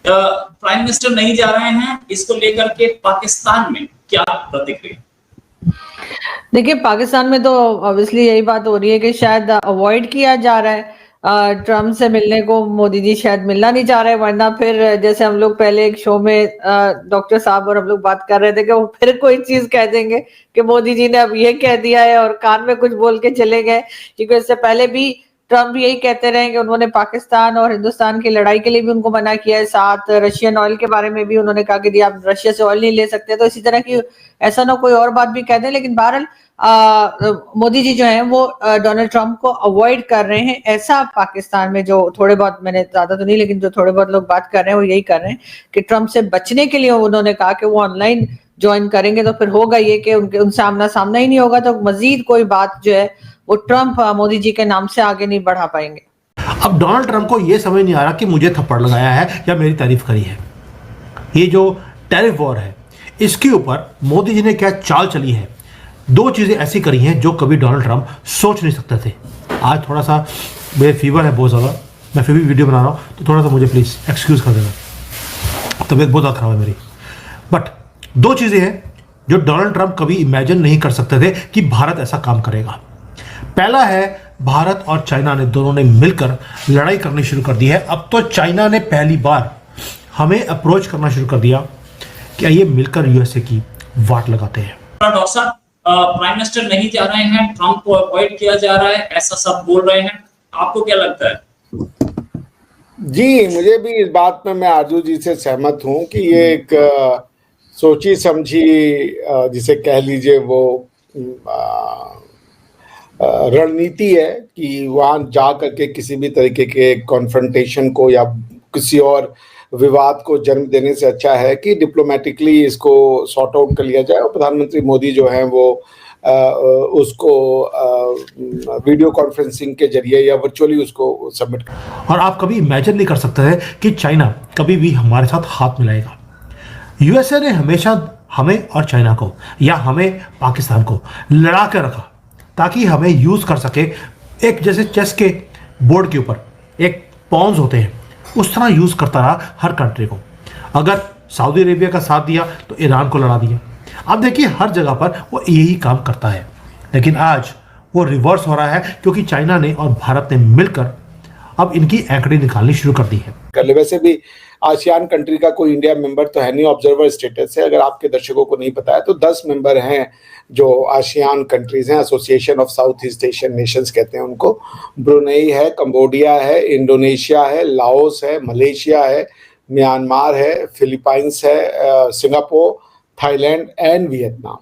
Prime minister नहीं जा रहे हैं, इसको लेकर के पाकिस्तान में क्या प्रतिक्रिया? देखिए, पाकिस्तान में तो ऑब्वियसली यही बात हो रही है कि शायद अवॉइड किया जा रहा है ट्रम्प से मिलने को। मोदी जी शायद मिलना नहीं चाह रहे, वरना फिर जैसे हम लोग पहले एक शो में डॉक्टर साहब और हम लोग बात कर रहे थे कि वो फिर कोई चीज कह देंगे कि मोदी जी ने अब ये कह दिया है और कान में कुछ बोल के चले गए, क्योंकि इससे पहले भी ट्रम्प यही कहते रहे कि उन्होंने पाकिस्तान और हिंदुस्तान की लड़ाई के लिए भी उनको मना किया है। साथ रशियन ऑयल के बारे में भी उन्होंने कहा कि आप रशिया से ऑयल नहीं ले सकते। तो इसी तरह की ऐसा ना कोई और बात भी कह दें, लेकिन बहरहाल मोदी जी जो हैं वो डोनाल्ड ट्रंप को अवॉइड कर रहे हैं। ऐसा पाकिस्तान में जो थोड़े बहुत, मैंने ज्यादा तो नहीं, लेकिन जो थोड़े बहुत लोग बात कर रहे हैं वो यही कर रहे हैं कि ट्रंप से बचने के लिए उन्होंने कहा कि वो ऑनलाइन ज्वाइन करेंगे, तो फिर होगा ये कि उनसे आमना सामना ही नहीं होगा, तो मजीद कोई बात जो है वो ट्रंप मोदी जी के नाम से आगे नहीं बढ़ा पाएंगे। अब डोनाल्ड ट्रंप को यह समझ नहीं आ रहा कि मुझे थप्पड़ लगाया है या मेरी तारीफ करी है। ये जो टैरिफ वॉर है, इसके ऊपर मोदी जी ने क्या चाल चली है। दो चीजें ऐसी करी हैं जो कभी डोनाल्ड ट्रंप सोच नहीं सकते थे। आज थोड़ा सा मेरे फीवर है बहुत ज़्यादा, मैं फिर भी वीडियो बना रहा हूँ, तो थोड़ा सा मुझे प्लीज़ एक्सक्यूज़ कर देना, तबीयत बहुत ज़्यादा खराब है मेरी। बट दो चीज़ें हैं जो डोनाल्ड ट्रंप कभी इमेजिन नहीं कर सकते थे कि भारत ऐसा काम करेगा। पहला है, भारत और चाइना ने दोनों ने मिलकर लड़ाई करनी शुरू कर दी है। अब तो चाइना ने पहली बार हमें अप्रोच करना शुरू कर दिया कि आइए मिलकर यूएसए की वाट लगाते हैं। डॉक्टर साहब, प्राइम मिनिस्टर नहीं जा रहे हैं, ट्रंप को अवॉइड किया जा रहा है, ऐसा सब बोल रहे हैं, आपको क्या लगता है? जी, मुझे भी इस बात में मैं आरजू जी से सहमत हूं कि ये एक सोची समझी, जिसे कह लीजिए वो रणनीति है कि वहां जा करके किसी भी तरीके के कॉन्फ्रंटेशन को या किसी और विवाद को जन्म देने से अच्छा है कि डिप्लोमेटिकली इसको सॉर्ट आउट कर लिया जाए। और प्रधानमंत्री मोदी जो हैं वो उसको वीडियो कॉन्फ्रेंसिंग के जरिए या वर्चुअली उसको सबमिट कर। और आप कभी इमेजिन नहीं कर सकते थे कि चाइना कभी भी हमारे साथ हाथ मिलाएगा। यूएसए ने हमेशा हमें और चाइना को या हमें पाकिस्तान को लड़ा कर रखा ताकि हमें यूज कर सके। एक जैसे चेस के बोर्ड के ऊपर एक पॉन्स होते हैं, उस तरह यूज करता रहा हर कंट्री को। अगर सऊदी अरेबिया का साथ दिया तो ईरान को लड़ा दिया। अब देखिए हर जगह पर वो यही काम करता है, लेकिन आज वो रिवर्स हो रहा है क्योंकि चाइना ने और भारत ने मिलकर अब इनकी आंकड़े निकालनी शुरू कर दी है। वैसे भी आसियान कंट्री का कोई इंडिया मेंबर तो है नहीं, ऑब्जर्वर स्टेटस है। अगर आपके दर्शकों को नहीं पता है तो 10 मेंबर हैं जो आसियान कंट्रीज हैं, association of south east Asian Nations कहते हैं उनको। ब्रुनेई है, कंबोडिया है, इंडोनेशिया है, लाओस है, मलेशिया है, म्यांमार है, फिलीपाइंस है, सिंगापुर, थाईलैंड एंड वियतनाम।